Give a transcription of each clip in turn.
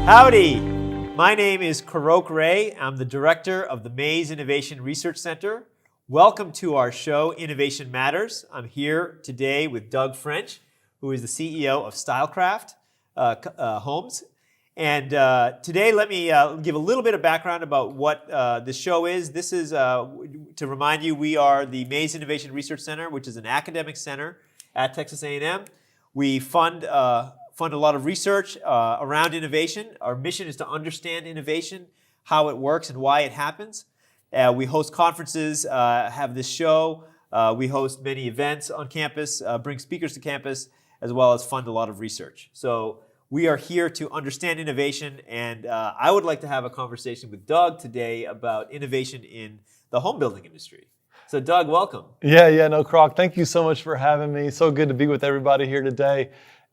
Howdy! My name is Karok Ray. I'm the director of the Mays Innovation Research Center. Welcome to our show, Innovation Matters. I'm here today with Doug French, who is the CEO of Stylecraft Homes. And today, let me give a little bit of background about what this show is. This is, to remind you, we are the Mays Innovation Research Center, which is an academic center at Texas A&M. We fund a lot of research around innovation. Our mission is to understand innovation, how it works, and why it happens. We host conferences, have this show. We host many events on campus, bring speakers to campus, as well as fund a lot of research. So we are here to understand innovation, and I would like to have a conversation with Doug today about innovation in the home building industry. So Doug, welcome. No, Croc, thank you so much for having me. So good to be with everybody here today.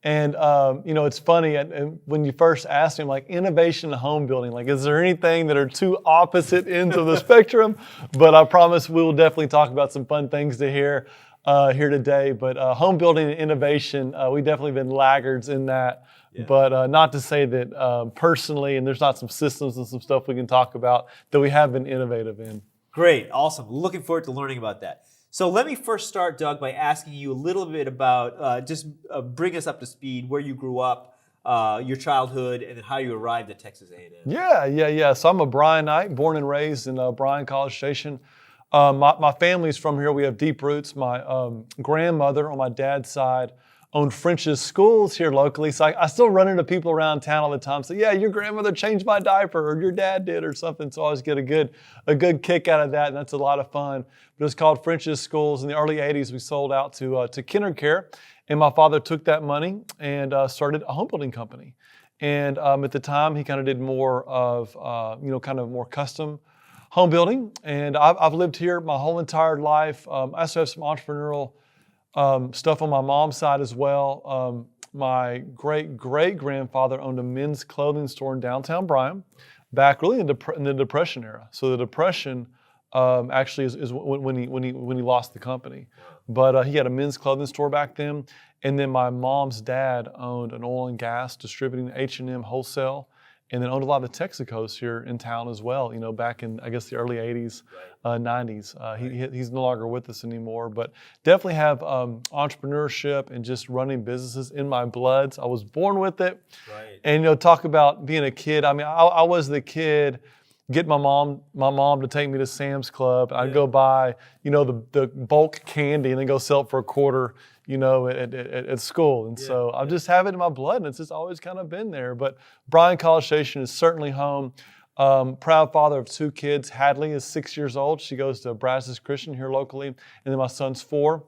And, it's funny, when you first asked me, I'm like, innovation in home building, like, is there anything that are two opposite ends of the spectrum? But I promise we will definitely talk about some fun things to hear here today. But home building and innovation, we definitely been laggards in that. Yeah. But not to say that personally, and there's not some systems and some stuff we can talk about that we have been innovative in. Great, awesome. Looking forward to learning about that. So let me first start, Doug, by asking you a little bit about, bring us up to speed, where you grew up, your childhood, and then how you arrived at Texas A&M. Yeah. So I'm a Bryanite, born and raised in Bryan, College Station. My family's from here. We have deep roots. My grandmother on my dad's side owned French's schools here locally. So I still run into people around town all the time. So yeah, your grandmother changed my diaper, or your dad did, or something. So I always get a good kick out of that, and that's a lot of fun. But it was called French's Schools. In the early 80s, we sold out to KinderCare, and my father took that money and started a home building company. And at the time, he kind of did more of more custom home building. And I've lived here my whole entire life. I also have some entrepreneurial stuff on my mom's side as well. My great-great-grandfather owned a men's clothing store in downtown Bryan, back really in the Depression era. So the Depression actually is when he lost the company. But he had a men's clothing store back then. And then my mom's dad owned an oil and gas distributing H&M wholesale, and then owned a lot of Texacos here in town as well, back in, I guess, the early 80s, 90s. He's no longer with us anymore, but definitely have entrepreneurship and just running businesses in my blood. So I was born with it. Right. And, talk about being a kid. I mean, I was the kid, get my mom to take me to Sam's Club. I'd go buy, the bulk candy and then go sell it for $0.25, at school. And so I just have it in my blood, and it's just always kind of been there. But Bryan College Station is certainly home. Proud father of 2 kids. Hadley is 6 years old. She goes to Brazos Christian here locally. And then my son's 4.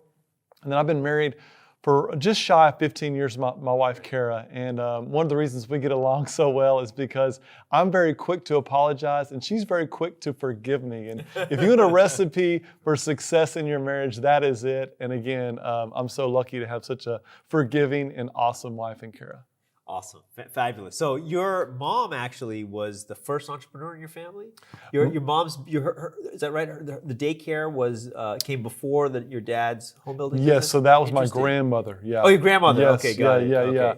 And then I've been married for just shy of 15 years, my wife, Kara. And one of the reasons we get along so well is because I'm very quick to apologize, and she's very quick to forgive me. And if you want a recipe for success in your marriage, that is it. And again, I'm so lucky to have such a forgiving and awesome wife in Kara. Awesome, fabulous. So your mom actually was the first entrepreneur in your family. Your mom's, is that right? The daycare came before your dad's home building. Yes, so that was my grandmother. Yeah. Oh, your grandmother. Yes, okay, got it. Yeah.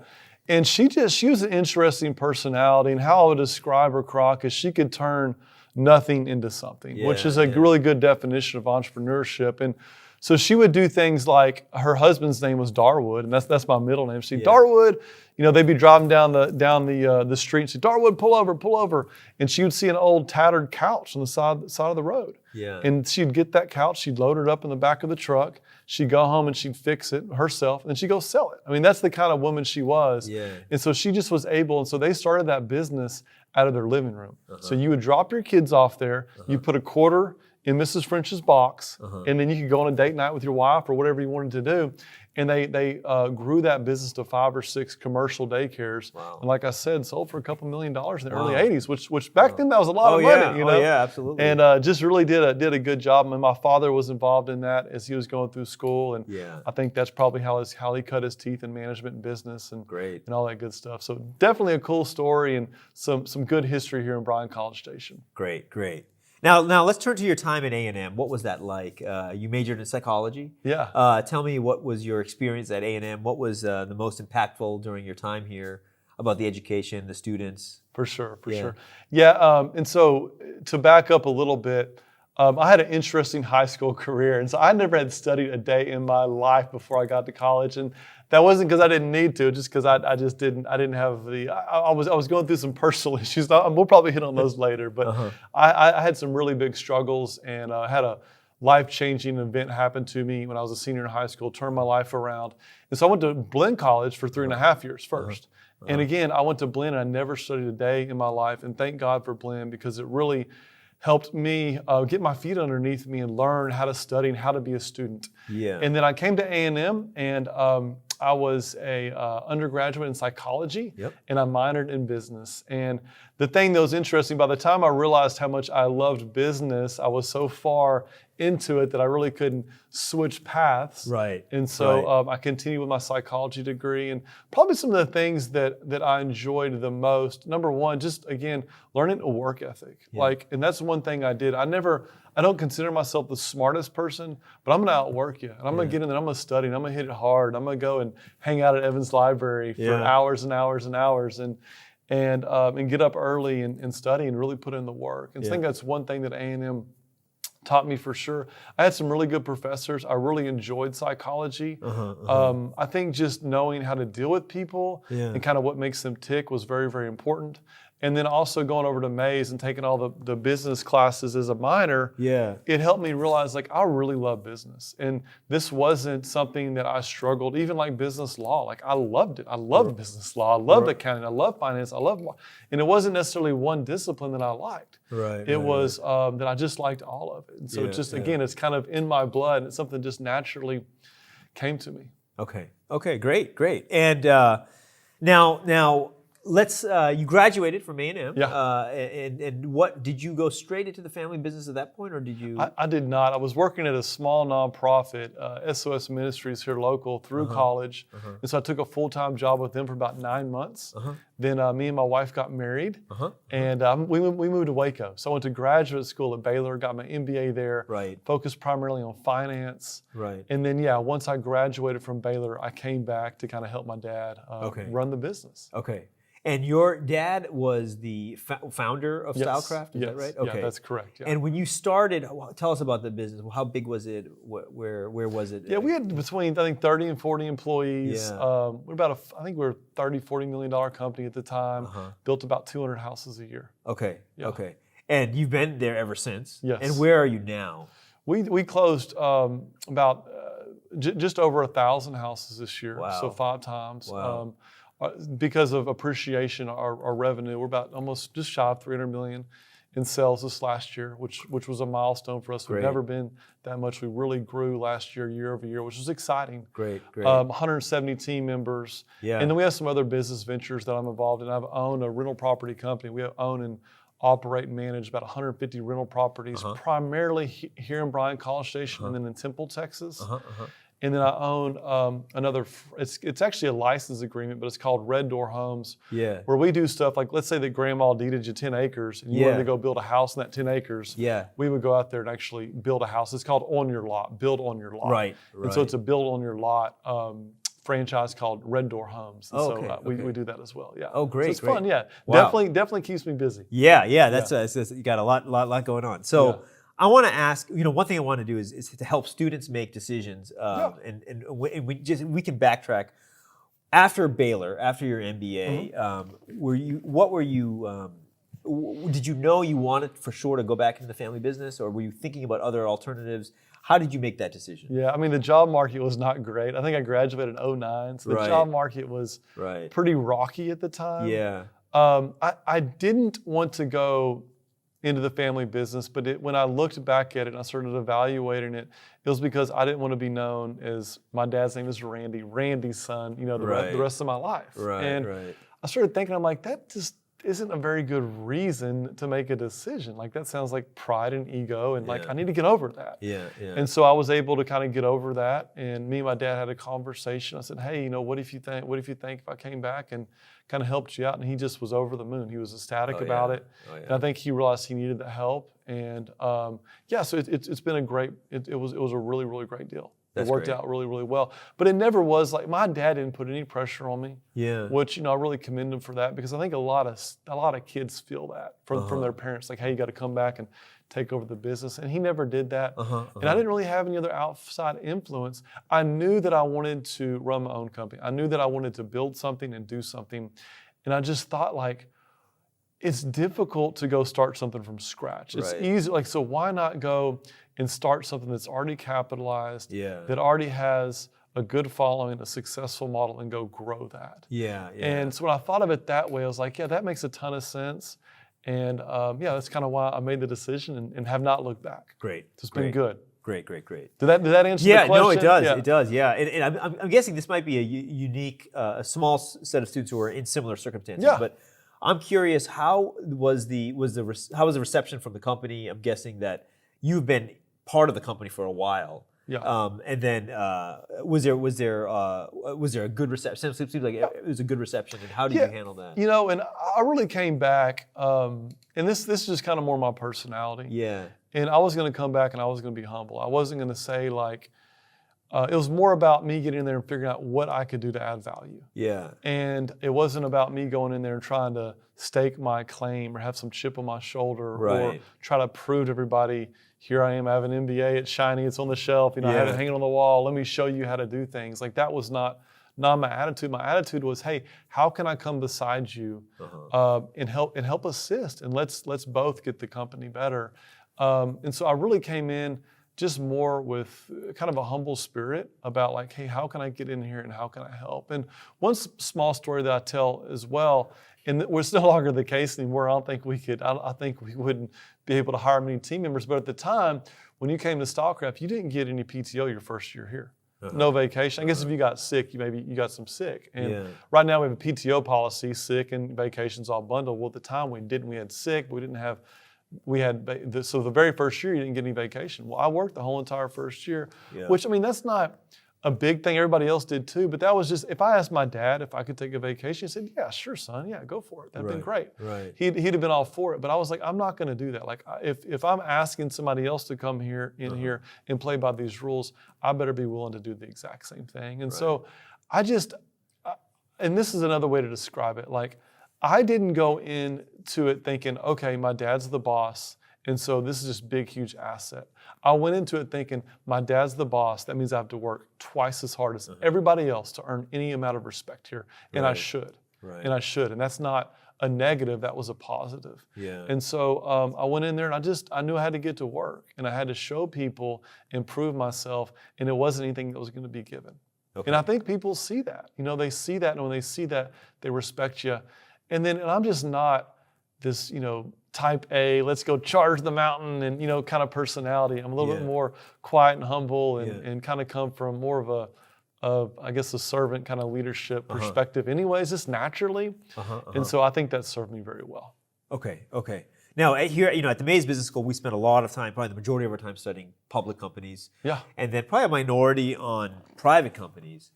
And she was an interesting personality, and how I would describe her, Croc, is she could turn nothing into something, which is a really good definition of entrepreneurship. And so she would do things like, her husband's name was Darwood, and that's my middle name. Darwood, they'd be driving down the street and say, Darwood, pull over. And she would see an old tattered couch on the side of the road. Yeah. And she'd get that couch, she'd load it up in the back of the truck, she'd go home and she'd fix it herself, and then she'd go sell it. I mean, that's the kind of woman she was. Yeah. And so she just was able, and so they started that business out of their living room. So you would drop your kids off there, you put $0.25 in Mrs. French's box, and then you could go on a date night with your wife or whatever you wanted to do. And they grew that business to 5 or 6 commercial daycares. Wow. And like I said, sold for a couple $1 million in the early 80s, which back then that was a lot of money. Oh yeah, absolutely. And just really did a good job. And my father was involved in that as he was going through school. And I think that's probably how he cut his teeth in management and business and all that good stuff. So definitely a cool story and some good history here in Bryan College Station. Great. Now let's turn to your time at A&M. What was that like? You majored in psychology. Yeah. Tell me, what was your experience at A&M? What was the most impactful during your time here? about the education, the students. For sure. Yeah. Yeah, and so to back up a little bit, I had an interesting high school career, and so I never had studied a day in my life before I got to college, and that wasn't because I didn't need to, just because I didn't have the. I was going through some personal issues. We'll probably hit on those later, but I had some really big struggles, and had a life-changing event happen to me when I was a senior in high school, turned my life around, and so I went to Blinn College for 3.5 years first. And again, I went to Blinn and I never studied a day in my life, and thank God for Blinn because it really helped me get my feet underneath me and learn how to study and how to be a student. Yeah. And then I came to A&M, and I was a undergraduate in psychology, and I minored in business. And the thing that was interesting, by the time I realized how much I loved business, I was so far into it that I really couldn't switch paths. Right. And so I continued with my psychology degree, and probably some of the things that I enjoyed the most. Number one, just again, learning a work ethic. And that's one thing I did. I don't consider myself the smartest person, but I'm going to outwork you. And I'm going to get in there, I'm going to study, and I'm going to hit it hard. I'm going to go and hang out at Evans Library for hours and hours and hours and get up early and study and really put in the work. And I think that's one thing that A&M taught me for sure. I had some really good professors. I really enjoyed psychology. I think just knowing how to deal with people and kind of what makes them tick was very, very important. And then also going over to Mays and taking all the business classes as a minor, it helped me realize like I really love business. And this wasn't something that I struggled, even like business law. Like I loved it. I loved business law. I loved accounting. I loved finance. And it wasn't necessarily one discipline that I liked. It was that I just liked all of it. And so again, it's kind of in my blood. It's something just naturally came to me. Okay, great. And now let's. You graduated from A&M. And what did you go straight into the family business at that point, or did you? I did not. I was working at a small nonprofit, SOS Ministries here local, through college, and so I took a full-time job with them for about 9 months. Then me and my wife got married, and we moved to Waco. So I went to graduate school at Baylor, got my MBA there. Focused primarily on finance. And then once I graduated from Baylor, I came back to kind of help my dad run the business. And your dad was the founder of Stylecraft, is that right? Yeah, that's correct. And when you started, tell us about the business. How big was it? Where was it? Yeah, we had between, I think, 30 and 40 employees. We're about I think we're a $30-40 million company at the time. Built about 200 houses a year. Okay. And you've been there ever since? Yes. And where are you now? We closed about just over 1,000 houses this year. Wow. So 5 times. Wow. Because of appreciation, our revenue, we're about almost just shy of $300 million in sales this last year, which was a milestone for us. Great. We've never been that much. We really grew last year over year, which was exciting. Great. 170 team members. And then we have some other business ventures that I'm involved in. I've owned a rental property company. We own and operate and manage about 150 rental properties, primarily here in Bryan College Station and then in Temple, Texas. And then I own another, it's actually a license agreement, but it's called Red Door Homes, where we do stuff like, let's say that grandma deeded you 10 acres and you wanted to go build a house in that 10 acres. We would go out there and actually build a house. It's called On Your Lot, build on your lot. Right. And so it's a build on your lot franchise called Red Door Homes. And so we do that as well. Oh, great. So it's fun, Wow. Definitely keeps me busy. That's you got a lot going on. So I want to ask, one thing I want to do is to help students make decisions, and we can backtrack. After Baylor, after your MBA, did you know you wanted for sure to go back into the family business, or were you thinking about other alternatives? How did you make that decision? Yeah, I mean, the job market was not great. I think I graduated in 2009, so the job market was pretty rocky at the time. I didn't want to go into the family business, but when I looked back at it and I started evaluating it, it was because I didn't want to be known as, my dad's name is Randy's son, the rest of my life. I started thinking, I'm like, that just isn't a very good reason to make a decision. Like, that sounds like pride and ego, and like, I need to get over that. And so I was able to kind of get over that, and me and my dad had a conversation. I said, hey, what if you think if I came back and kind of helped you out? And he just was over the moon. He was ecstatic about it. And I think he realized he needed the help. And so it's been a great. It was a really, really great deal. That's it worked great. out really, really well. But it never was like my dad didn't put any pressure on me. Yeah. Which I really commend him for that, because I think a lot of kids feel that from their parents, like, hey, you got to come back and take over the business. And he never did that. And I didn't really have any other outside influence. I knew that I wanted to run my own company. I knew that I wanted to build something and do something. And I just thought, like, it's difficult to go start something from scratch. It's easy, like, so why not go and start something that's already capitalized, that already has a good following, a successful model, and go grow that. And so when I thought of it that way, I was like, yeah, that makes a ton of sense. And that's kind of why I made the decision and have not looked back. Great. It's been good. Great. Did that answer the question? No, it does. It does. Yeah, and I'm guessing this might be a unique, a small set of students who are in similar circumstances. Yeah. But I'm curious, how was the reception from the company? I'm guessing that you've been part of the company for a while. Yeah. And then was there a good reception? It seems like it was a good reception. And how did you handle that? And I really came back, and this is just kind of more my personality. Yeah. And I was going to come back and I was going to be humble. I wasn't going to say, like, it was more about me getting in there and figuring out what I could do to add value. Yeah. And it wasn't about me going in there and trying to stake my claim or have some chip on my shoulder or try to prove to everybody, here I am, I have an MBA, it's shiny, it's on the shelf, I have it hanging on the wall, let me show you how to do things. Like, that was not my attitude. My attitude was, hey, how can I come beside you and help assist, and let's both get the company better. And so I really came in just more with kind of a humble spirit about, like, hey, how can I get in here and how can I help? And one small story that I tell as well, and it's no longer the case anymore. I think we wouldn't be able to hire many team members. But at the time, when you came to Stalcraft, you didn't get any PTO your first year here. No vacation. I guess if you got sick, you got some sick. And right now we have a PTO policy, sick and vacations all bundled. Well, at the time we didn't. We had sick. So the very first year you didn't get any vacation. Well, I worked the whole entire first year, which, that's not a big thing. Everybody else did too, but that was just, if I asked my dad if I could take a vacation, he said, yeah, sure, son, yeah, go for it. That'd been great. He'd have been all for it, but I was like, I'm not going to do that. Like, if I'm asking somebody else to come here and play by these rules, I better be willing to do the exact same thing. And so and this is another way to describe it. Like, I didn't go into it thinking, okay, my dad's the boss, and so this is just big, huge asset. I went into it thinking, my dad's the boss. That means I have to work twice as hard as everybody else to earn any amount of respect here, and I should. And I should. And that's not a negative. That was a positive. And so I went in there, and I knew I had to get to work, and I had to show people and prove myself, and it wasn't anything that was going to be given. And I think people see that. They see that, and when they see that, they respect you. And I'm just not this, type A, let's go charge the mountain and, kind of personality. I'm a little bit more quiet and humble and kind of come from more of a servant kind of leadership perspective anyways, just naturally. And so I think that served me very well. Okay. Now, here, at the Mays Business School, we spent a lot of time, probably the majority of our time, studying public companies. And then probably a minority on private companies.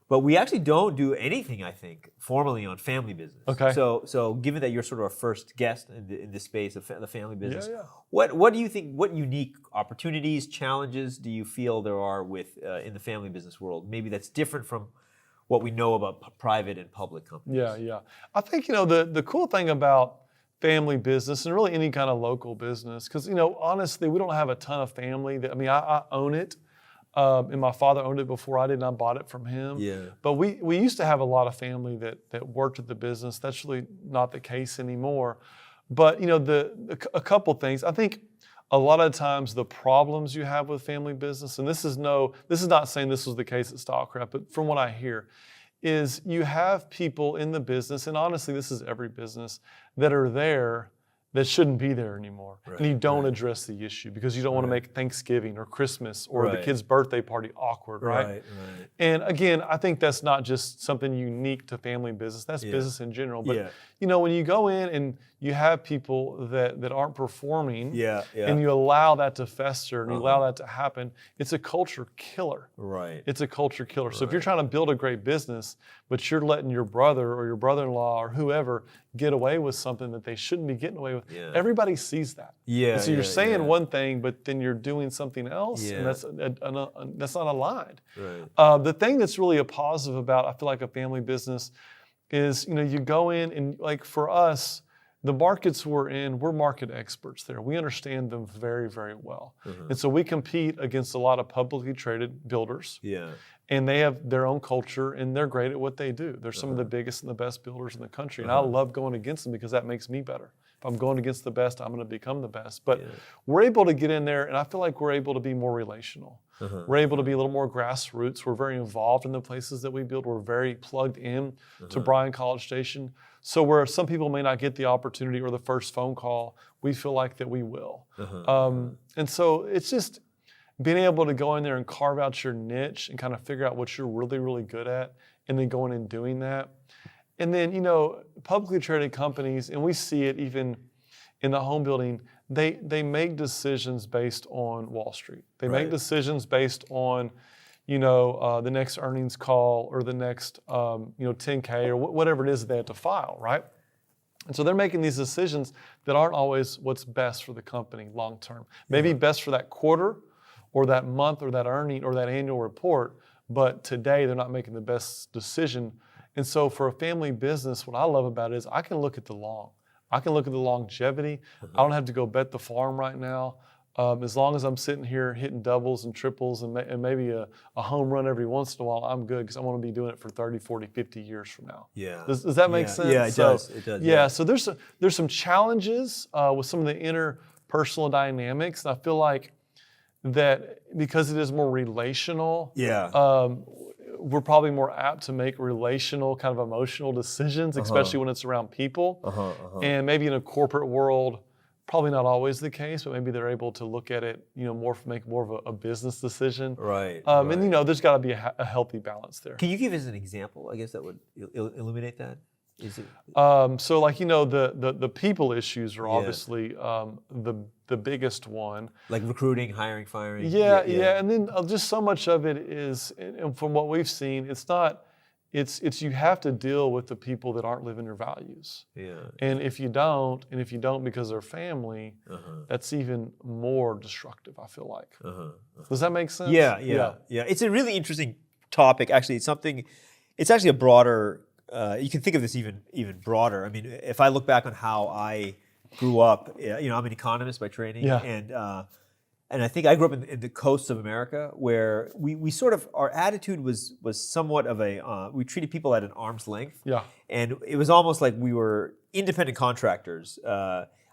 But we actually don't do anything, I think, formally on family business. So given that you're sort of our first guest in this space of the family business, what do you think? What unique opportunities, challenges do you feel there are with in the family business world? Maybe that's different from what we know about private and public companies. I think the cool thing about family business and really any kind of local business, because honestly, we don't have a ton of family. I own it. And my father owned it before I did, and I bought it from him. But we used to have a lot of family that worked at the business. That's really not the case anymore. But a couple things. I think a lot of times the problems you have with family business, and this is not saying this was the case at Stalcraft, but from what I hear, is you have people in the business, and honestly, this is every business, that are there that shouldn't be there anymore. And you don't address the issue because you don't want to make Thanksgiving or Christmas or the kid's birthday party awkward, right? And again, I think that's not just something unique to family business. That's business in general. But when you go in and you have people that aren't performing, Yeah. and you allow that to fester and you allow that to happen, it's a culture killer. Right. It's a culture killer. So if you're trying to build a great business, but you're letting your brother or your brother-in-law or whoever get away with something that they shouldn't be getting away with, everybody sees that. Yeah. And so you're saying one thing, but then you're doing something else, and that's not aligned. Right. The thing that's really a positive about, I feel like, a family business is, you go in and, like, for us, the markets we're in, we're market experts there. We understand them very, very well. And so we compete against a lot of publicly traded builders. Yeah. And they have their own culture, and they're great at what they do. They're some of the biggest and the best builders in the country. And I love going against them because that makes me better. If I'm going against the best, I'm going to become the best. But we're able to get in there, and I feel like we're able to be more relational. We're able to be a little more grassroots. We're very involved in the places that we build. We're very plugged in to Bryan College Station. So where some people may not get the opportunity or the first phone call, we feel like that we will. And so it's just being able to go in there and carve out your niche and kind of figure out what you're really, really good at, and then going and doing that. And then, publicly traded companies, and we see it even in the home building, they make decisions based on Wall Street. They make decisions based on, the next earnings call or the next, 10K or whatever it is that they have to file, right? And so they're making these decisions that aren't always what's best for the company long term. Maybe best for that quarter or that month or that earning or that annual report, but today they're not making the best decision. And so for a family business, what I love about it is I can look at the long. I can look at the longevity. I don't have to go bet the farm right now. As long as I'm sitting here hitting doubles and triples and maybe a home run every once in a while, I'm good because I want to be doing it for 30, 40, 50 years from now. Yeah. Does that make sense? Yeah, it does. It does. Yeah, so there's some challenges with some of the interpersonal dynamics. And I feel like that because it is more relational, we're probably more apt to make relational kind of emotional decisions, especially when it's around people. And maybe in a corporate world, probably not always the case, but maybe they're able to look at it, make more of a business decision. Right. And there's got to be a healthy balance there. Can you give us an example, I guess, that would illuminate that? Is it? So like, the people issues are obviously the biggest one. Like recruiting, hiring, firing. Yeah. And then just so much of it is, and from what we've seen, it's you have to deal with the people that aren't living your values. Yeah. And if you don't because they're family, that's even more destructive, I feel like. Does that make sense? Yeah. It's a really interesting topic. Actually, it's actually a broader, you can think of this even broader. I mean, if I look back on how I grew up, I'm an economist by training, and I think I grew up in the coast of America, where we sort of, our attitude was somewhat of we treated people at an arm's length, and it was almost like we were independent contractors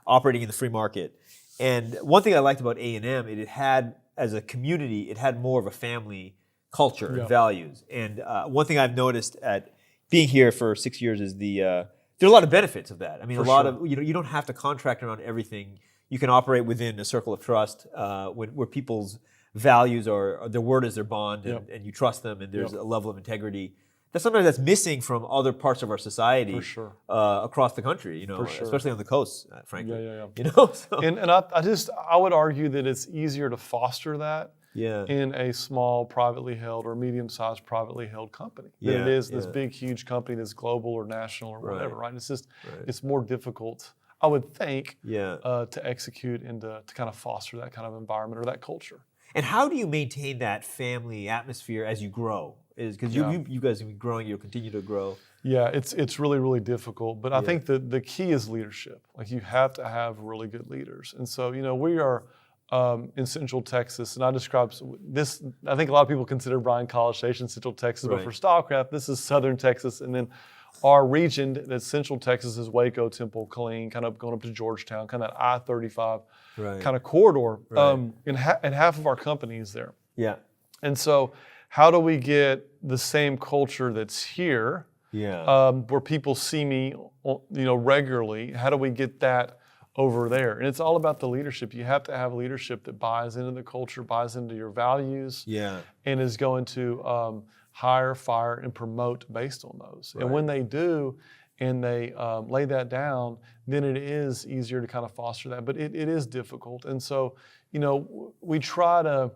operating in the free market. And one thing I liked about A&M, it had, as a community, it had more of a family culture and values. And one thing I've noticed at being here for 6 years is there are a lot of benefits of that. I mean, of you don't have to contract around everything. You can operate within a circle of trust where people's values are, their word is their bond, and you trust them, and there's a level of integrity that sometimes that's missing from other parts of our society across the country. Especially on the coast, frankly. So. And I would argue that it's easier to foster that in a small privately held or medium-sized privately held company than it is this big, huge company that's global or national or whatever, right? It's just, it's more difficult, I would think, to execute and to kind of foster that kind of environment or that culture. And how do you maintain that family atmosphere as you grow? Because you guys have been growing, you'll continue to grow. Yeah, it's really, really difficult. But I think the key is leadership. Like, you have to have really good leaders. And so, we are in Central Texas, and I describe this, I think a lot of people consider Bryan College Station Central Texas, but for Stylecraft, this is Southern Texas. And then our region that's Central Texas is Waco, Temple, Killeen, kind of going up to Georgetown, kind of that I-35 kind of corridor. And half of our company is there. Yeah. And so how do we get the same culture that's here, where people see me, regularly? How do we get that over there? And it's all about the leadership. You have to have leadership that buys into the culture, buys into your values, and is going to hire, fire, and promote based on those. And when they do, and they lay that down, then it is easier to kind of foster that. But it is difficult. And so, we try to,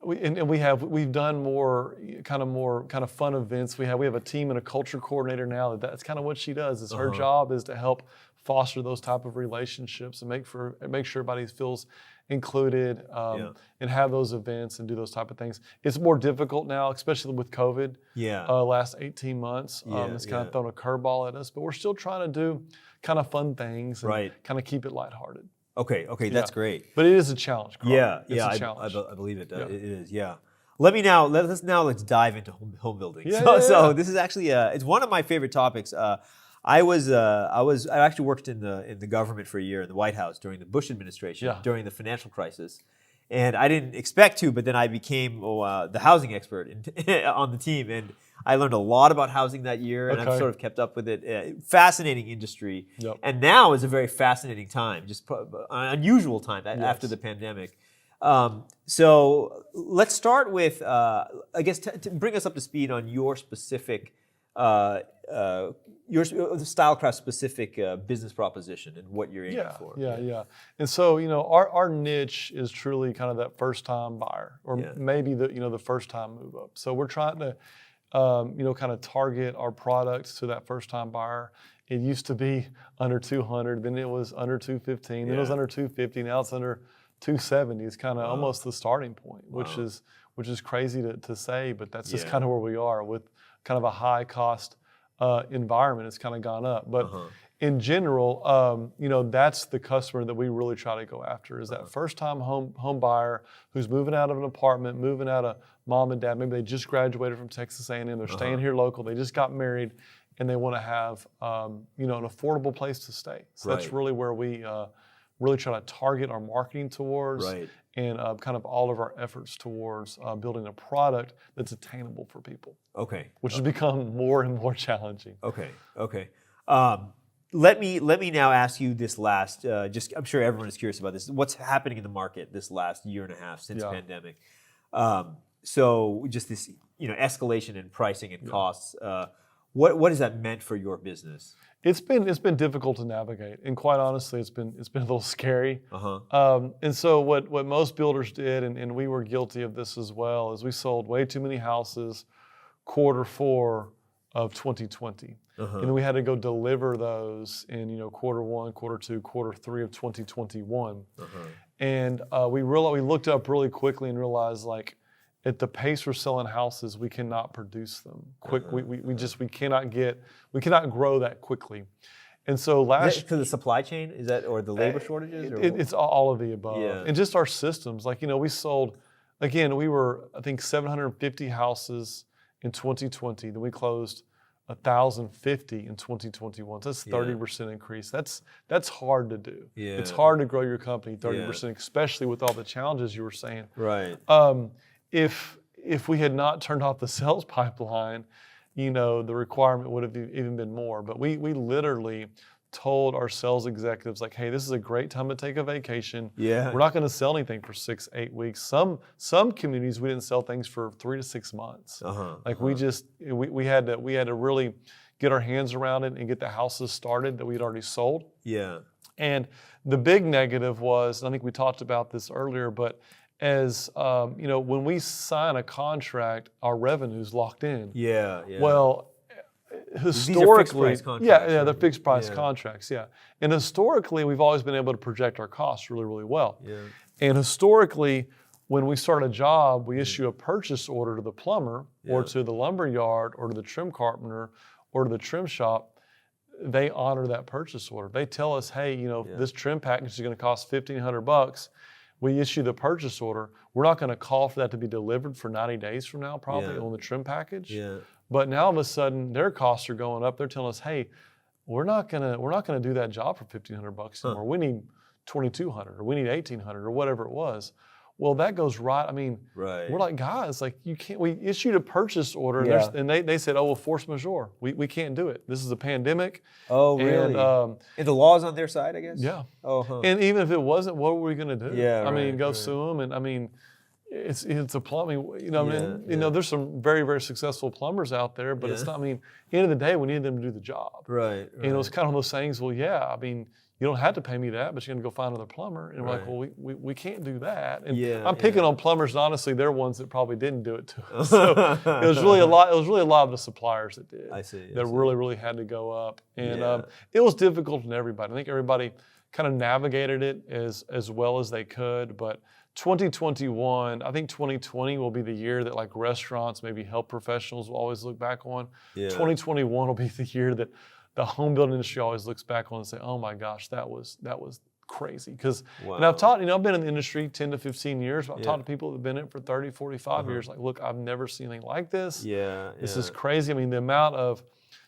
we've done more kind of fun events. We have a team and a culture coordinator now that's kind of what she does. Is her job is to help foster those type of relationships and make sure everybody feels included, and have those events and do those type of things. It's more difficult now, especially with COVID. Last 18 months, it's kind of thrown a curveball at us, but we're still trying to do kind of fun things and kind of keep it lighthearted. Okay, that's great. But it is a challenge, Carl. It's a challenge. I believe it. It is, Let's dive into home building. So this is actually it's one of my favorite topics. I actually worked in the government for a year in the White House during the Bush administration, during the financial crisis. And I didn't expect to, but then I became the housing expert on the team. And I learned a lot about housing that year, and I've sort of kept up with it. Fascinating industry. And now is a very fascinating time, just an unusual time after the pandemic. So let's start with, I guess, to bring us up to speed on your specific, your Stylecraft specific business proposition and what you're aiming for. And so, our niche is truly kind of that first time buyer, or maybe the first time move up. So we're trying to, kind of target our products to that first time buyer. It used to be under 200, then it was under 215, then it was under 250, now it's under 270. It's kind of almost the starting point, which is crazy to say, but that's just kind of where we are with kind of a high cost environment. It's kind of gone up, but in general, that's the customer that we really try to go after, is that first time home buyer who's moving out of an apartment, moving out of mom and dad. Maybe they just graduated from Texas A&M. They're staying here local. They just got married, and they want to have an affordable place to stay. So that's really where we really try to target our marketing towards, and kind of all of our efforts towards building a product that's attainable for people. Which has become more and more challenging. Let me now ask you this last. I'm sure everyone is curious about this. What's happening in the market this last year and a half since pandemic? So just this, escalation in pricing and costs. What has that meant for your business? It's been difficult to navigate, and quite honestly, it's been a little scary. And so what most builders did, and we were guilty of this as well, is we sold way too many houses Q4 of 2020. And then we had to go deliver those in Q1, Q2, Q3 of 2021. And we looked up really quickly and realized, at the pace we're selling houses, we cannot produce them quick. We cannot grow that quickly. And so because the supply chain, is that, or the labor shortages? It's all of the above. And just our systems. We sold, again, we were, I think, 750 houses in 2020. Then we closed 1,050 in 2021. So that's 30% increase. That's hard to do. It's hard to grow your company 30%, especially with all the challenges you were saying. If we had not turned off the sales pipeline, the requirement would have even been more. But we literally told our sales executives, hey, this is a great time to take a vacation. We're not going to sell anything for 6-8 weeks. Some communities we didn't sell things for 3 to 6 months. We had to really get our hands around it and get the houses started that we had already sold. And the big negative was, and I think we talked about this earlier, but as when we sign a contract, our revenue's locked in. Well, historically, these are fixed price contracts, they're fixed price contracts. And historically, we've always been able to project our costs really, really well. And historically, when we start a job, we issue a purchase order to the plumber, or to the lumber yard, or to the trim carpenter, or to the trim shop. They honor that purchase order. They tell us, hey, this trim package is going to cost $1,500. We issue the purchase order. We're not going to call for that to be delivered for 90 days from now, probably on the trim package. But now all of a sudden, their costs are going up. They're telling us, hey, we're not gonna do that job for $1,500 anymore. We need $2,200, or we need $1,800, or whatever it was. Well, that goes right. We're like, guys, you can't. We issued a purchase order, and they said, oh, well, force majeure. We can't do it. This is a pandemic. Oh, really? And the law's on their side, I guess. And even if it wasn't, what were we going to do? Go sue them. And it's a plumbing, you know, I mean, Yeah, you know, there's some very, very successful plumbers out there, but it's not, I mean, at the end of the day, we need them to do the job. Right. You know, it's kind of one of those things, well, yeah, I mean, you don't have to pay me that, but you're going to go find another plumber. And we're like, well, we can't do that. And I'm picking on plumbers, and honestly, they're ones that probably didn't do it to us. So it was really a lot of the suppliers that did. I see. Really had to go up. And it was difficult on everybody. I think everybody kind of navigated it as well as they could. But 2021, I think 2020 will be the year that like restaurants, maybe health professionals will always look back on. 2021 will be the year that the home building industry always looks back on and say, oh my gosh, that was crazy. Because, and I've taught, you know, I've been in the industry 10 to 15 years, but I've talked to people that have been in it for 30, 45 years. Like, look, I've never seen anything like this. This is crazy. I mean, the amount of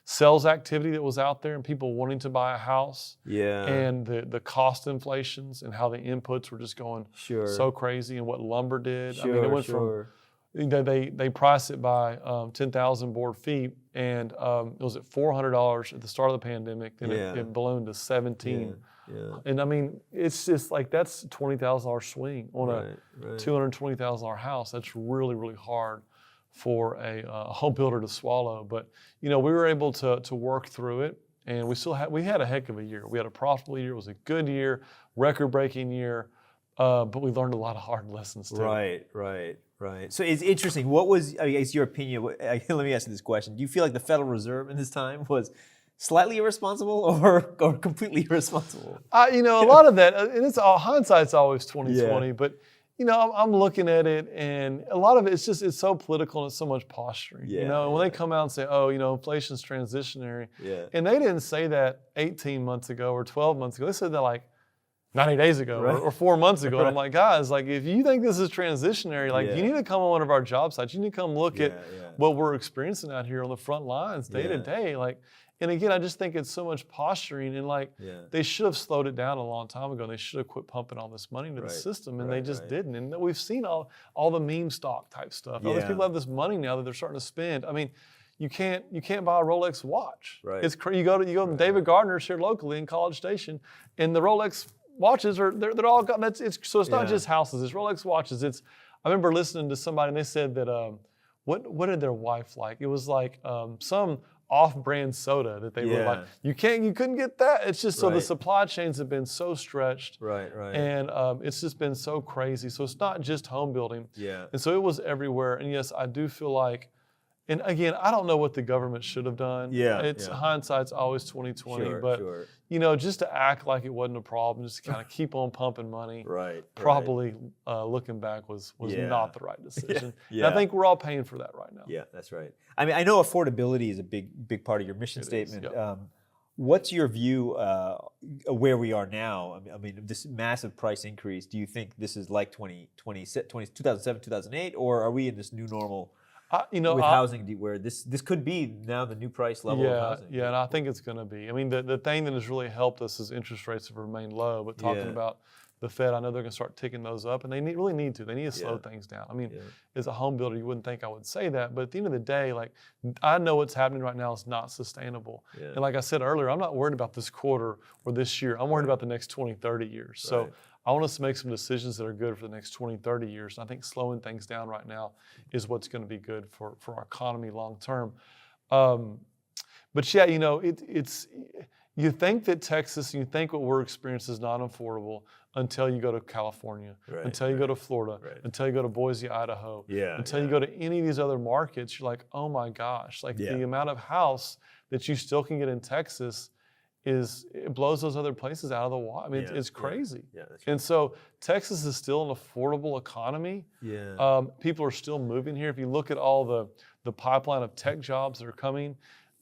sales activity that was out there and people wanting to buy a house and the cost inflations and how the inputs were just going so crazy and what lumber did. I mean, it went from, they priced it by 10,000 board feet, and it was at $400 at the start of the pandemic. Then it ballooned to 17. And I mean, it's just like that's a $20,000 swing on a $220,000 house. That's really, really hard for a home builder to swallow. But you know, we were able to work through it, and we had a heck of a year. We had a profitable year. It was a good year, record-breaking year, but we learned a lot of hard lessons too. Right. So it's interesting. What was, I guess, your opinion? Let me ask you this question. Do you feel like the Federal Reserve in this time was slightly irresponsible or completely irresponsible? You know, a lot of that, and it's hindsight's always 2020, but you know, I'm looking at it, and a lot of it, it's so political and it's so much posturing. You know, and when they come out and say, oh, you know, inflation's transitionary, and they didn't say that 18 months ago or 12 months ago. They said that like 90 days ago or 4 months ago. And I'm like, guys, like if you think this is transitionary, like you need to come on one of our job sites. You need to come look at what we're experiencing out here on the front lines day to day. Like, and again, I just think it's so much posturing, and like they should have slowed it down a long time ago. They should have quit pumping all this money into the system, and they just didn't. And we've seen all the meme stock type stuff. All these people have this money now that they're starting to spend. I mean, you can't buy a Rolex watch. It's you go to David Gardner's here locally in College Station, and the Rolex watches they're all got. So it's not just houses. It's Rolex watches. I remember listening to somebody, and they said that what did their wife like? It was like some off-brand soda that they were like, you couldn't get that. It's just so the supply chains have been so stretched, and it's just been so crazy. So it's not just home building, and so it was everywhere. And yes, I do feel like, and again, I don't know what the government should have done. Hindsight's always 2020, but you know, just to act like it wasn't a problem, just to kind of keep on pumping money, probably looking back was not the right decision. And I think we're all paying for that right now. Yeah, that's right. I mean, I know affordability is a big part of your mission statement. What's your view of where we are now? I mean, this massive price increase, do you think this is like 2007, 2008, or are we in this new normal? With housing, where this could be now the new price level of housing. And I think it's going to be. I mean, the thing that has really helped us is interest rates have remained low. But talking about the Fed, I know they're going to start ticking those up, and they really need to. They need to slow things down. I mean, as a home builder, you wouldn't think I would say that, but at the end of the day, like I know what's happening right now is not sustainable. And like I said earlier, I'm not worried about this quarter or this year. I'm worried about the next 20, 30 years. So I want us to make some decisions that are good for the next 20, 30 years. And I think slowing things down right now is what's going to be good for our economy long term. But yeah, you know, it's you think that Texas, you think what we're experiencing is not affordable until you go to California, until you go to Florida, until you go to Boise, Idaho, until you go to any of these other markets. You're like, oh my gosh, like the amount of house that you still can get in Texas it blows those other places out of the water. I mean, it's crazy. That's right. And so Texas is still an affordable economy. People are still moving here. If you look at all the pipeline of tech jobs that are coming,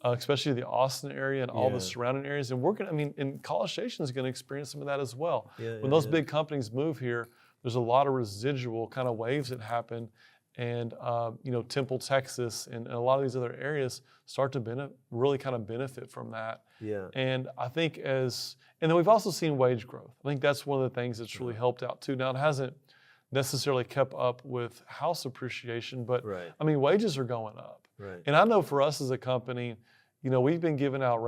especially the Austin area and all the surrounding areas, and and College Station is going to experience some of that as well. When those big companies move here, there's a lot of residual kind of waves that happen. And you know, Temple, Texas, and a lot of these other areas start to really kind of benefit from that. And I think and then we've also seen wage growth. I think that's one of the things that's really helped out too. Now it hasn't necessarily kept up with house appreciation, but I mean, wages are going up. And I know for us as a company, you know, we've been giving out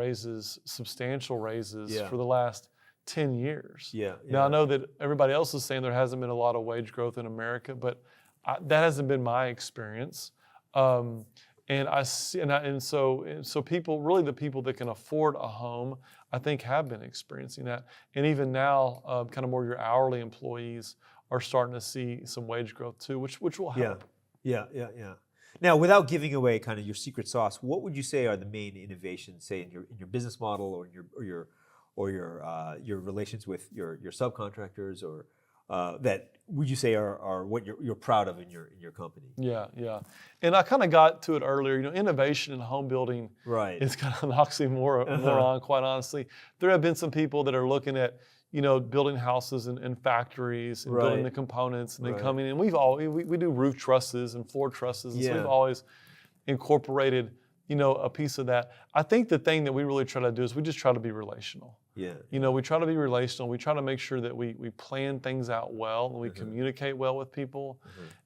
substantial raises for the last 10 years. Now I know that everybody else is saying there hasn't been a lot of wage growth in America, but that hasn't been my experience. And I see, and so people, really the people that can afford a home, I think have been experiencing that. And even now, kind of more your hourly employees are starting to see some wage growth too, which will help. Yeah. Now, without giving away kind of your secret sauce, what would you say are the main innovations, say in your business model or your relations with your subcontractors, or that would you say are what you're proud of in your company? Yeah. And I kind of got to it earlier. Innovation in home building is kind of an oxymoron, quite honestly. There have been some people that are looking at building houses and factories and building the components and then coming in. We do roof trusses and floor trusses, and so we've always incorporated a piece of that. I think the thing that we really try to do is we just try to be relational. Yeah. We try to be relational. We try to make sure that we plan things out well and we communicate well with people.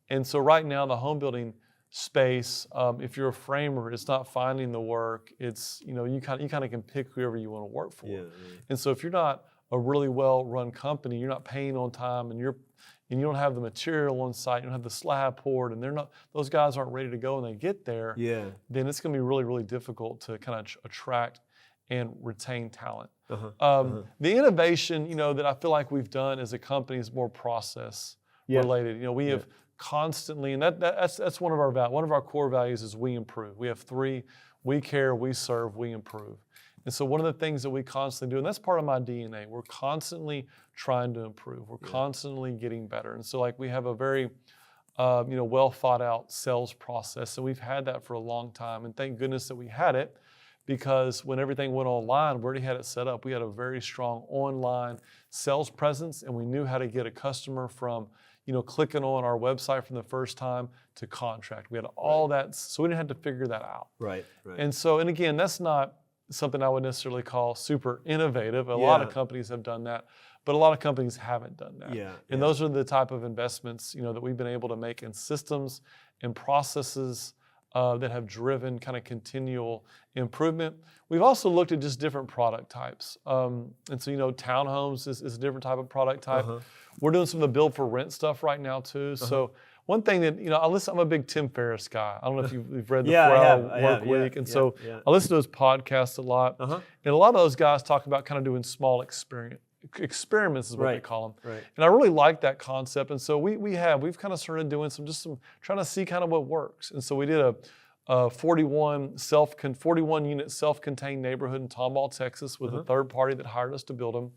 And so right now, the home building space, if you're a framer, it's not finding the work. It's you kind of can pick whoever you want to work for. And so if you're not a really well-run company, you're not paying on time, and you don't have the material on site, you don't have the slab poured, and those guys aren't ready to go when they get there, then it's going to be really, really difficult to kind of attract and retain talent. The innovation, that I feel like we've done as a company is more process related. We have constantly, and that's one of our core values is we improve. We have 3: we care, we serve, we improve. And so one of the things that we constantly do, and that's part of my DNA, we're constantly trying to improve. We're constantly getting better. And so we have a very well thought out sales process, and we've had that for a long time. And thank goodness that we had it, because when everything went online, we already had it set up. We had a very strong online sales presence, and we knew how to get a customer from clicking on our website from the first time to contract. We had all that, so we didn't have to figure that out. Right. And again, that's not something I would necessarily call super innovative. A lot of companies have done that, but a lot of companies haven't done that. And those are the type of investments, that we've been able to make in systems and processes that have driven kind of continual improvement. We've also looked at just different product types. And so, townhomes is a different type of product type. We're doing some of the build for rent stuff right now too. So one thing that, I'm a big Tim Ferriss guy. I don't know if you've read the 4-Hour Work Week. And so I listen to his podcast a lot. And a lot of those guys talk about kind of doing small experiments is what they call them. And I really like that concept. And so we've kind of started doing some trying to see kind of what works. And so we did a 41 unit self-contained neighborhood in Tomball, Texas, with a third party that hired us to build them.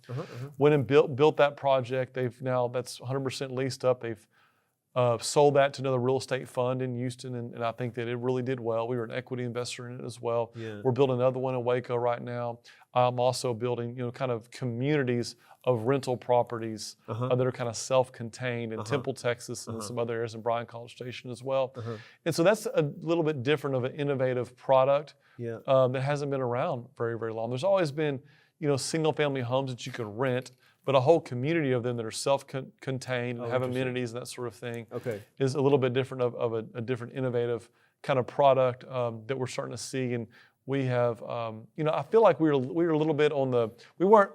Went and built that project. That's 100% leased up. They've sold that to another real estate fund in Houston, and I think that it really did well. We were an equity investor in it as well. We're building another one in Waco right now. I'm also building, kind of communities of rental properties that are kind of self-contained in Temple, Texas, and some other areas in Bryan College Station as well. And so that's a little bit different of an innovative product that hasn't been around very, very long. There's always been, single-family homes that you could rent, but a whole community of them that are self-contained and have amenities and that sort of thing is a little bit different of a different innovative kind of product that we're starting to see. And we have, I feel like we were a little bit we weren't,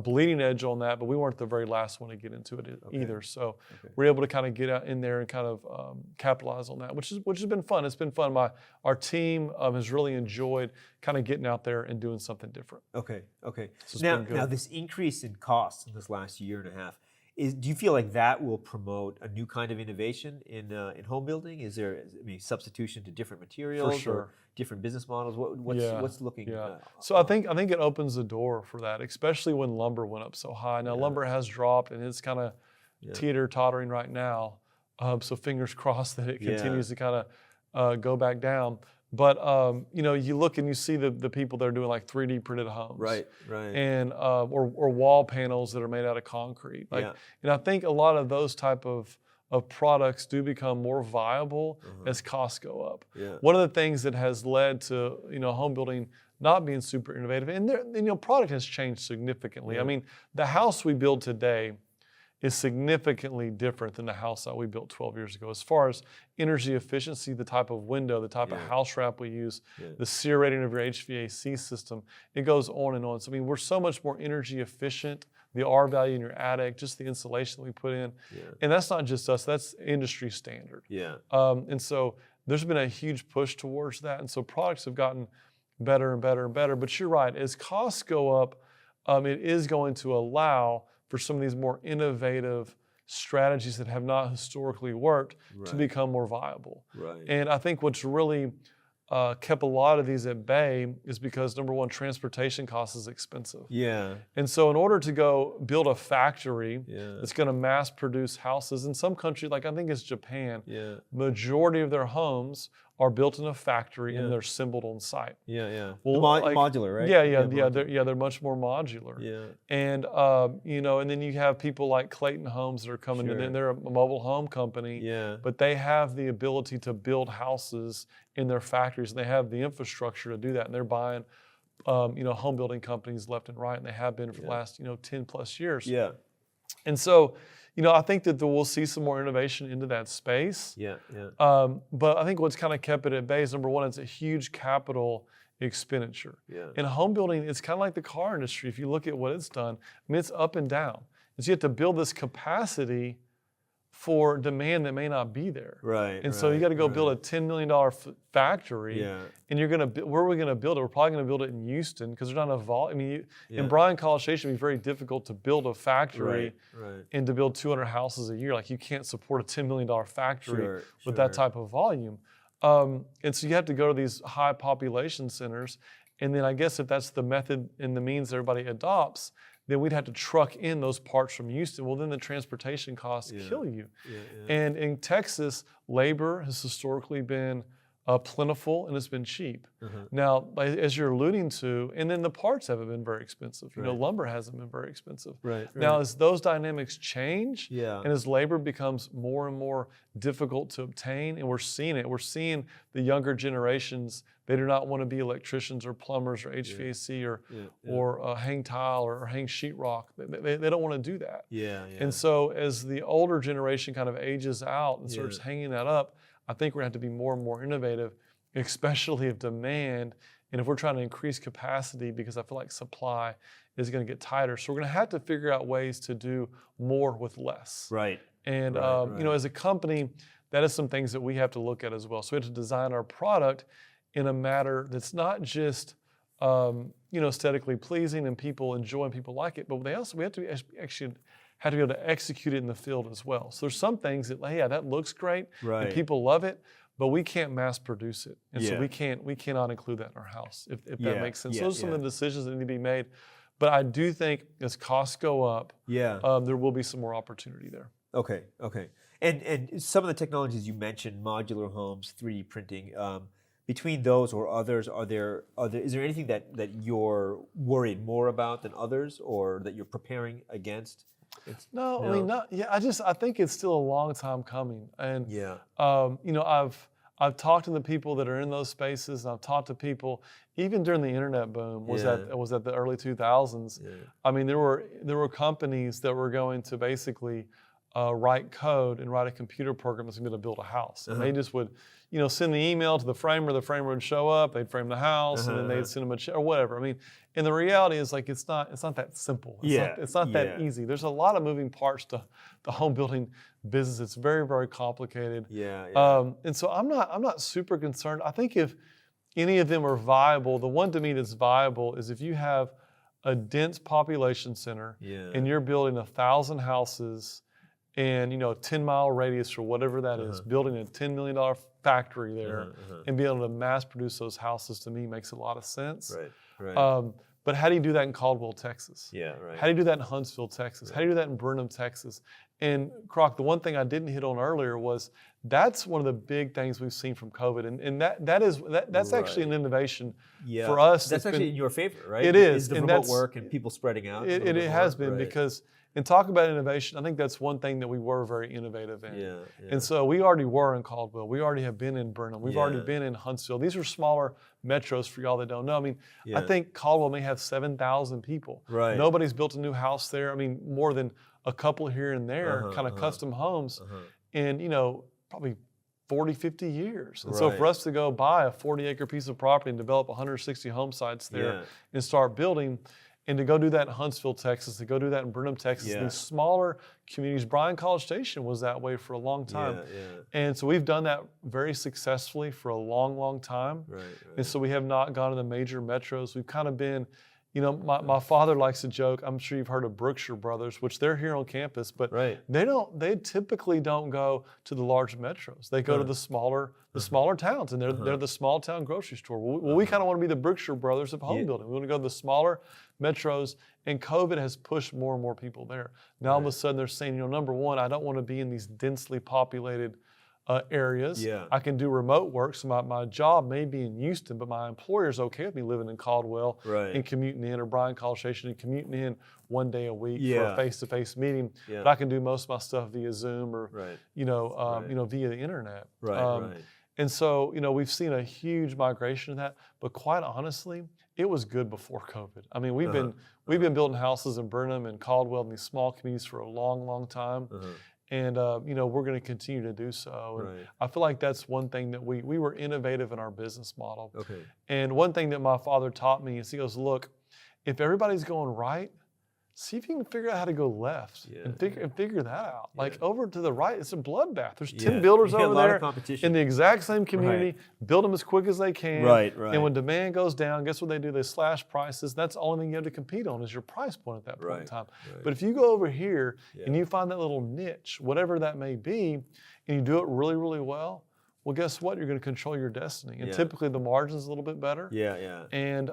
bleeding edge on that, but we weren't the very last one to get into it either. So we're able to kind of get out in there and kind of capitalize on that, which has been fun. It's been fun. Our team has really enjoyed kind of getting out there and doing something different. Okay. So Now this increase in costs in this last year and a half, do you feel like that will promote a new kind of innovation in home building? Is there substitution to different materials or different business models? What's looking? So I think it opens the door for that, especially when lumber went up so high. Now lumber has dropped and it's kind of teeter-tottering right now. So fingers crossed that it continues to kind of go back down. But you look and you see the people that are doing like 3D printed homes, right, and or wall panels that are made out of concrete. And I think a lot of those type of products do become more viable as costs go up. One of the things that has led to home building not being super innovative, and product has changed significantly. I mean, the house we build today is significantly different than the house that we built 12 years ago. As far as energy efficiency, the type of window, the type of house wrap we use, the SEER rating of your HVAC system, it goes on and on. So, I mean, we're so much more energy efficient, the R value in your attic, just the insulation that we put in. And that's not just us, that's industry standard. And so there's been a huge push towards that. And so products have gotten better and better and better. But you're right, as costs go up, it is going to allow for some of these more innovative strategies that have not historically worked to become more viable. And I think what's really kept a lot of these at bay is because, number one, transportation cost is expensive. And so in order to go build a factory that's going to mass produce houses, in some countries, like I think it's Japan, majority of their homes are built in a factory and they're assembled on site. Well, modular, right? They're much more modular. And you know, and then you have people like Clayton Homes that are coming in, and they're a mobile home company, but they have the ability to build houses in their factories, and they have the infrastructure to do that, and they're buying you know, home building companies left and right, and they have been for the last 10 plus years. And so, you know, I think that we'll see some more innovation into that space. But I think what's kind of kept it at bay is, number one, it's a huge capital expenditure. In home building, it's kind of like the car industry. If you look at what it's done, I mean, it's up and down. And so you have to build this capacity for demand that may not be there. And so you got to go build a $10 million factory, and you're going to, where are we going to build it? We're probably going to build it in Houston because there's not enough volume. I mean, in Bryan, College Station, it'd be very difficult to build a factory and to build 200 houses a year. Like, you can't support a $10 million factory with that type of volume. And so you have to go to these high population centers, and then I guess if that's the method and the means everybody adopts, then we'd have to truck in those parts from Houston. Well, then the transportation costs kill you. And in Texas, labor has historically been plentiful and it's been cheap. Now, as you're alluding to, and then the parts haven't been very expensive. You know, lumber hasn't been very expensive. Now, as those dynamics change, and as labor becomes more and more difficult to obtain, and we're seeing it, we're seeing the younger generations, they do not want to be electricians or plumbers or HVAC or hang tile or hang sheetrock. They don't want to do that. And so as the older generation kind of ages out and starts hanging that up, I think we're going to have to be more and more innovative, especially if demand, and if we're trying to increase capacity, because I feel like supply is going to get tighter. So we're going to have to figure out ways to do more with less. And you know, as a company, that is some things that we have to look at as well. So we have to design our product in a manner that's not just you know, aesthetically pleasing and people enjoy and people like it, but we have to actually have to be able to execute it in the field as well. So there's some things that, yeah, that looks great and people love it, but we can't mass produce it. And so we cannot include that in our house, if that makes sense. Those are some of the decisions that need to be made. But I do think as costs go up, there will be some more opportunity there. Okay. And some of the technologies you mentioned, modular homes, 3D printing, between those or others, is there anything that you're worried more about than others, or that you're preparing against? No, I mean, I think it's still a long time coming. And you know, I've talked to the people that are in those spaces, and I've talked to people even during the internet boom was at the early 2000s. I mean, there were companies that were going to basically write code and write a computer program that's going to be able to build a house, and they just would, you know, send the email to the framer would show up, they'd frame the house, and then they'd send them a check or whatever. I mean, and the reality is, like, it's not that simple. It's not that easy. There's a lot of moving parts to the home building business. It's very, very complicated. And so I'm not super concerned. I think if any of them are viable, the one to me that's viable is if you have a dense population center and you're building 1,000 houses and, you know, a 10-mile radius or whatever that is, building a $10 million factory there and be able to mass produce those houses, to me, makes a lot of sense. But how do you do that in Caldwell, Texas? How do you do that in Huntsville, Texas? How do you do that in Burnham, Texas? And Croc, the one thing I didn't hit on earlier was that's one of the big things we've seen from COVID, and that's actually an innovation for us. That's actually in your favor, right? It is. The remote work and people spreading out. It has been because, and talk about innovation, I think that's one thing that we were very innovative in. And so we already were in Caldwell. We already have been in Burnham. We've already been in Huntsville. These are smaller metros for y'all that don't know. I mean, I think Caldwell may have 7,000 people. Nobody's built a new house there. I mean, more than a couple here and there, kind of custom homes in, probably 40, 50 years. And so for us to go buy a 40-acre piece of property and develop 160 home sites there and start building, and to go do that in Huntsville, Texas, to go do that in Burnham, Texas, these smaller communities. Bryan College Station was that way for a long time. And so we've done that very successfully for a long, long time. And so we have not gone to the major metros. We've kind of been, my father likes to joke, I'm sure you've heard of Brookshire Brothers, which they're here on campus, but they typically don't go to the large metros. They go to the smaller towns, and they're the small town grocery store. Well, we kind of want to be the Brookshire Brothers of home building. We want to go to the smaller metros, and COVID has pushed more and more people there. Now all of a sudden they're saying, number one, I don't want to be in these densely populated areas. I can do remote work, so my job may be in Houston, but my employer's okay with me living in Caldwell and commuting in, or Bryan College Station and commuting in one day a week for a face-to-face meeting. But I can do most of my stuff via Zoom or via the internet. And so we've seen a huge migration of that. But quite honestly, it was good before COVID. I mean, we've been building houses in Burnham and Caldwell in these small communities for a long, long time. And we're going to continue to do so. And I feel like that's one thing that we were innovative in our business model. And one thing that my father taught me is he goes, look, if everybody's going right, see if you can figure out how to go left and figure that out. Like over to the right, it's a bloodbath. There's 10 builders over there in the exact same community, build them as quick as they can. And when demand goes down, guess what they do? They slash prices. That's the only thing you have to compete on is your price point at that point in time. But if you go over here and you find that little niche, whatever that may be, and you do it really, really well, well, guess what? You're going to control your destiny. And typically the margin's a little bit better. And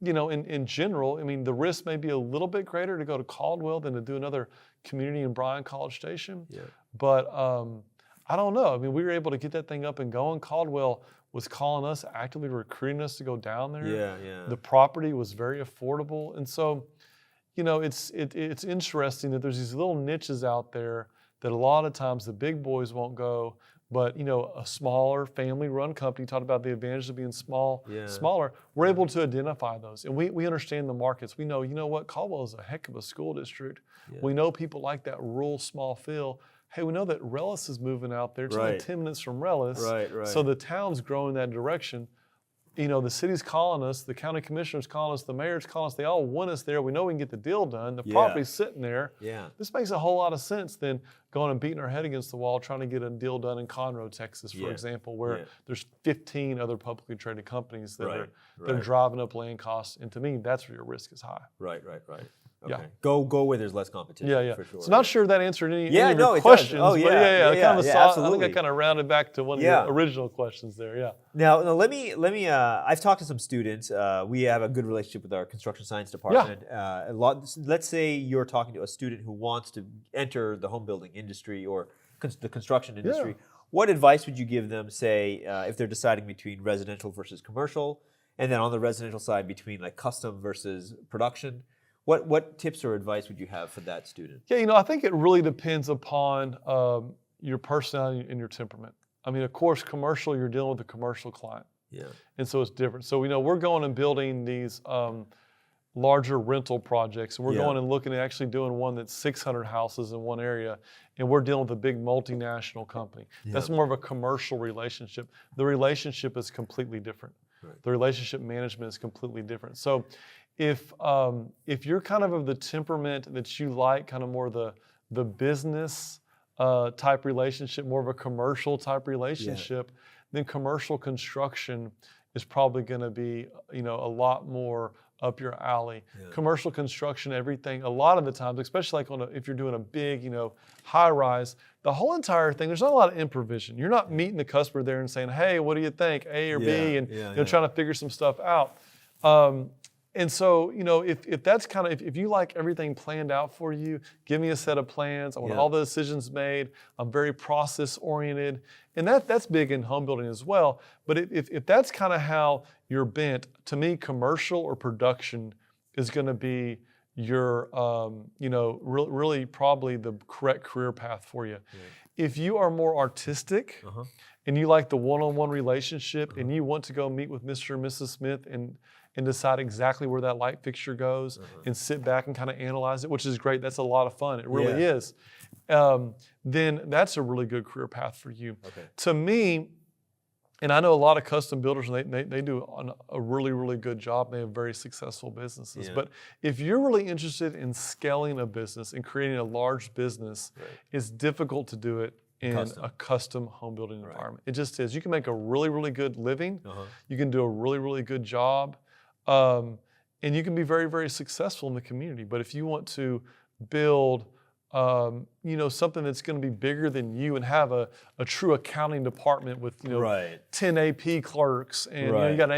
in general, I mean, the risk may be a little bit greater to go to Caldwell than to do another community in Bryan College Station. But I don't know. I mean, we were able to get that thing up and going. Caldwell was calling us, actively recruiting us to go down there. The property was very affordable. And so, it's interesting that there's these little niches out there that a lot of times the big boys won't go. But a smaller family-run company, talked about the advantage of being smaller. We're able to identify those, and we understand the markets. We know, what, Caldwell is a heck of a school district. We know people like that rural, small feel. Hey, we know that Rellis is moving out there. It's only 10 minutes from Rellis. So the town's growing that direction. The city's calling us, the county commissioner's calling us, the mayor's calling us. They all want us there. We know we can get the deal done. The property's sitting there. This makes a whole lot of sense than going and beating our head against the wall trying to get a deal done in Conroe, Texas, for example, where there's 15 other publicly traded companies that are driving up land costs. And to me, that's where your risk is high. Okay. Go where there's less competition. For sure. So not sure that answered any of your questions. Oh, absolutely. I think I kind of rounded back to one of your original questions there. Now let me. I've talked to some students. We have a good relationship with our construction science department. Let's say you're talking to a student who wants to enter the home building industry or the construction industry. What advice would you give them, say, if they're deciding between residential versus commercial, and then on the residential side between like custom versus production? What tips or advice would you have for that student? I think it really depends upon your personality and your temperament. I mean, of course, commercial, you're dealing with a commercial client. And so it's different. So we're going and building these larger rental projects. And we're going and looking at actually doing one that's 600 houses in one area. And we're dealing with a big multinational company. That's more of a commercial relationship. The relationship is completely different. The relationship management is completely different. So if you're kind of the temperament that you like, kind of more the business type relationship, more of a commercial type relationship, then commercial construction is probably going to be a lot more up your alley. Commercial construction, everything, a lot of the times, especially like if you're doing a big high rise, the whole entire thing, there's not a lot of improvisation. You're not meeting the customer there and saying, hey, what do you think, A or B, and trying to figure some stuff out. And so, if that's kind of, if you like everything planned out for you, give me a set of plans. I want all the decisions made. I'm very process oriented. And that's big in home building as well. But if that's kind of how you're bent, to me, commercial or production is going to be your, really probably the correct career path for you. If you are more artistic and you like the one-on-one relationship and you want to go meet with Mr. and Mrs. Smith and and decide exactly where that light fixture goes and sit back and kind of analyze it, which is great. That's a lot of fun. It really is. Then that's a really good career path for you. Okay. To me, and I know a lot of custom builders, and they do a really, really good job. They have very successful businesses. Yeah. But if you're really interested in scaling a business and creating a large business, it's difficult to do it in a custom home building environment. It just is. You can make a really, really good living. You can do a really, really good job. And you can be very, very successful in the community. But if you want to build something that's going to be bigger than you and have a true accounting department with 10 AP clerks and you got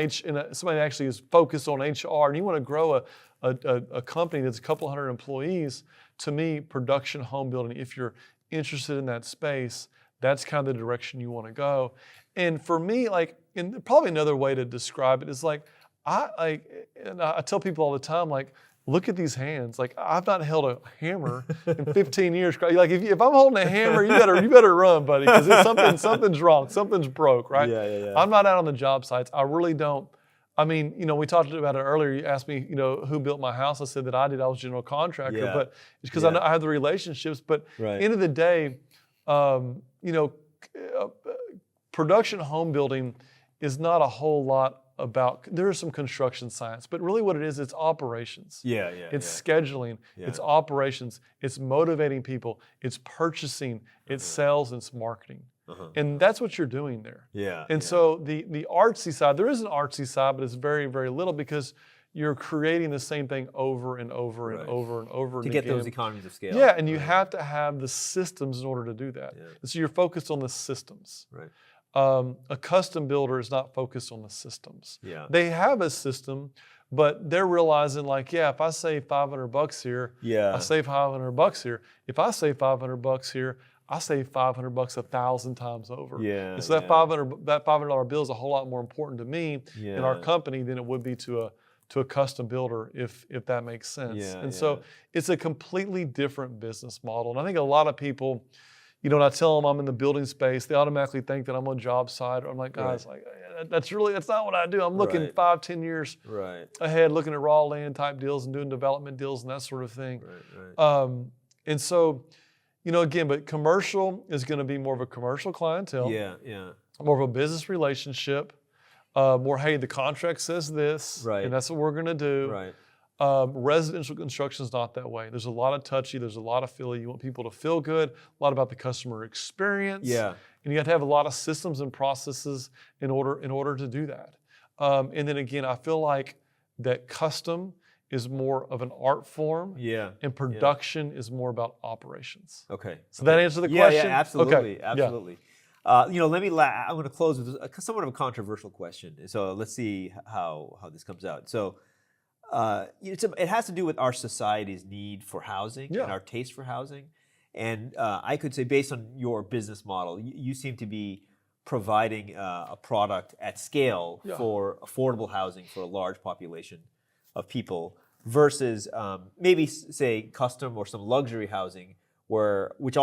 somebody that actually is focused on HR, and you want to grow a company that's a couple hundred employees. To me, production home building, if you're interested in that space, that's kind of the direction you want to go. And for me, and probably another way to describe it is I tell people all the time, look at these hands. I've not held a hammer in 15 years. If I'm holding a hammer, you better run, buddy, because something's wrong, something's broke, right? Yeah. I'm not out on the job sites. I really don't. I mean, we talked about it earlier. You asked me, who built my house. I said that I did. I was a general contractor, but it's because I have the relationships. But end of the day, production home building is not a whole lot about, there is some construction science, but really what it is, it's operations. It's scheduling, it's operations, it's motivating people, it's purchasing, it's sales, and it's marketing. And that's what you're doing there. So the artsy side, there is an artsy side, but it's very, very little, because you're creating the same thing over and over and over and over to get those economies of scale. Yeah, and you have to have the systems in order to do that. And so you're focused on the systems. A custom builder is not focused on the systems. They have a system, but they're realizing if I save $500 here, I save $500 here. If I save $500 here, I save $500 1,000 times over. And so that $500 bill is a whole lot more important to me in our company than it would be to a custom builder, if that makes sense. So it's a completely different business model. And I think a lot of people, when I tell them I'm in the building space, they automatically think that I'm on a job site. I'm like, guys, that's not what I do. I'm looking 5-10 years ahead, looking at raw land type deals and doing development deals and that sort of thing. And so, again, but commercial is going to be more of a commercial clientele. More of a business relationship. More, hey, the contract says this, and that's what we're going to do. Residential construction is not that way. There's a lot of touchy. There's a lot of feely. You want people to feel good. A lot about the customer experience. And you have to have a lot of systems and processes in order to do that. And then again, I feel like that custom is more of an art form. And production is more about operations. So that answer the question? Yeah, absolutely, absolutely. I'm going to close with somewhat of a controversial question. So let's see how this comes out. So. It has to do with our society's need for housing and our taste for housing. And I could say, based on your business model, you seem to be providing a product at scale for affordable housing for a large population of people versus maybe, say, custom or some luxury housing, which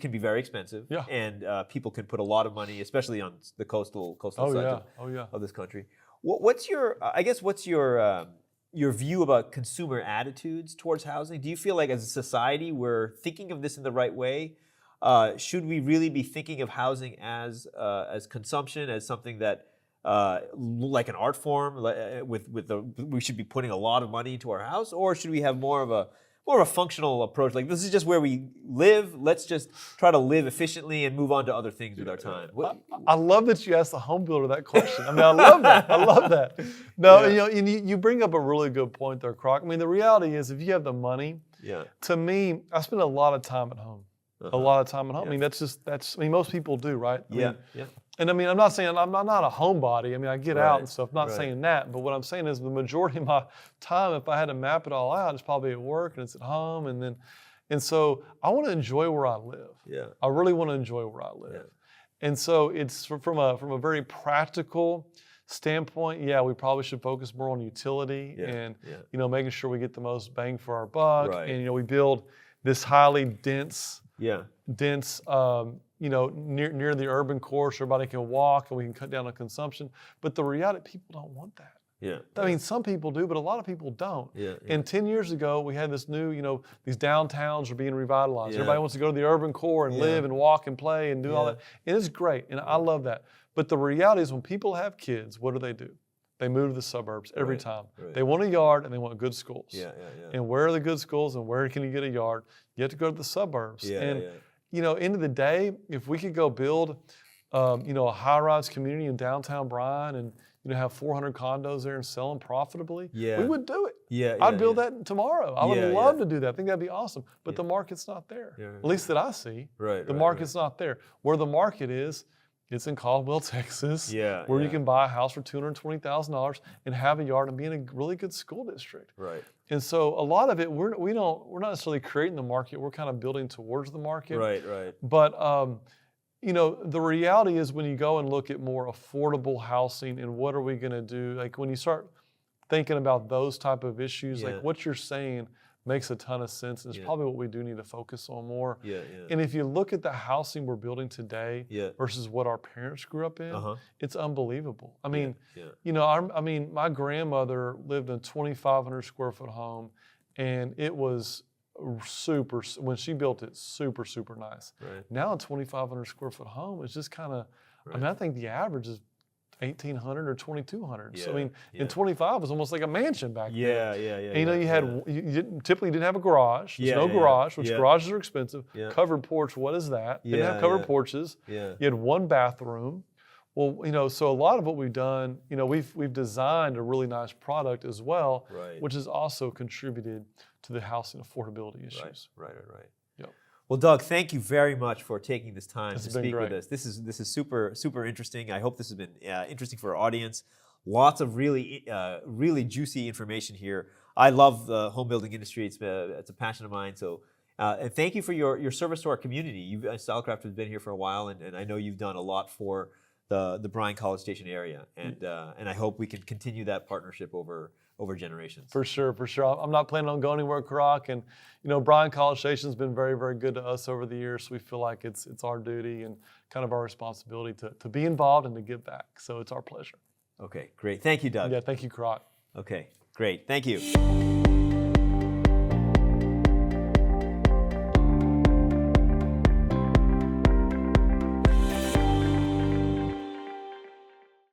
can be very expensive, and people can put a lot of money, especially on the coastal side of this country. What's your view about consumer attitudes towards housing? Do you feel like as a society we're thinking of this in the right way? Should we really be thinking of housing as consumption, as something that like an art form, we should be putting a lot of money into our house, or should we have more of a functional approach? Like, this is just where we live. Let's just try to live efficiently and move on to other things with our time. I love that you asked the home builder that question. I mean, I love that. No, you bring up a really good point there, Croc. I mean, the reality is, if you have the money, to me, I spend a lot of time at home. A lot of time at home. I mean, most people do, right? And I mean, I'm not saying I'm not a homebody. I mean, I get out and stuff. I'm not saying that. But what I'm saying is, the majority of my time, if I had to map it all out, it's probably at work and it's at home. And so I want to enjoy where I live. I really want to enjoy where I live. And so it's from a very practical standpoint. We probably should focus more on utility and making sure we get the most bang for our buck. And we build this highly dense. Near the urban core, so everybody can walk and we can cut down on consumption. But the reality, people don't want that. Yeah. I mean, some people do, but a lot of people don't. Yeah. And 10 years ago, we had this new, these downtowns are being revitalized. Yeah. Everybody wants to go to the urban core and live and walk and play and do all that. And it's great, and I love that. But the reality is when people have kids, what do? They move to the suburbs every time. Right. They want a yard and they want good schools. Yeah. And where are the good schools and where can you get a yard? You have to go to the suburbs. End of the day, if we could go build, a high-rise community in downtown Bryan and have 400 condos there and sell them profitably, we would do it. I'd build that tomorrow. I would love to do that. I think that'd be awesome. But the market's not there, at least that I see. The market's not there. Where the market is, it's in Caldwell, Texas, where you can buy a house for $220,000 and have a yard and be in a really good school district. Right. And so a lot of it, we're not necessarily creating the market. We're kind of building towards the market. Right. But the reality is when you go and look at more affordable housing and what are we going to do, like when you start thinking about those type of issues, like what you're saying makes a ton of sense. And it's probably what we do need to focus on more. And if you look at the housing we're building today versus what our parents grew up in, it's unbelievable. I mean, my grandmother lived in a 2,500 square foot home, and it was super, when she built it, super, super nice. Now a 2,500 square foot home is just kind of, I think the average is 1,800 or 2,200. So in 25 was almost like a mansion back then. And you typically didn't have a garage. There's no garage, which garages are expensive. Covered porch, what is that? Didn't have covered porches. You had one bathroom. Well, so a lot of what we've done, we've designed a really nice product as well, which has also contributed to the housing affordability issues. Right. Yep. Well, Doug, thank you very much for taking this time to speak with us. This is super, super interesting. I hope this has been interesting for our audience. Lots of really juicy information here. I love the home building industry. It's a passion of mine. So, and thank you for your service to our community. Stylecraft has been here for a while, and I know you've done a lot for the Bryan College Station area, and I hope we can continue that partnership over generations. For sure. I'm not planning on going anywhere, Kroc, and Bryan College Station has been very, very good to us over the years. So we feel like it's our duty and kind of our responsibility to be involved and to give back. So it's our pleasure. Okay, great. Thank you, Doug. Yeah, thank you, Kroc. Okay, great. Thank you.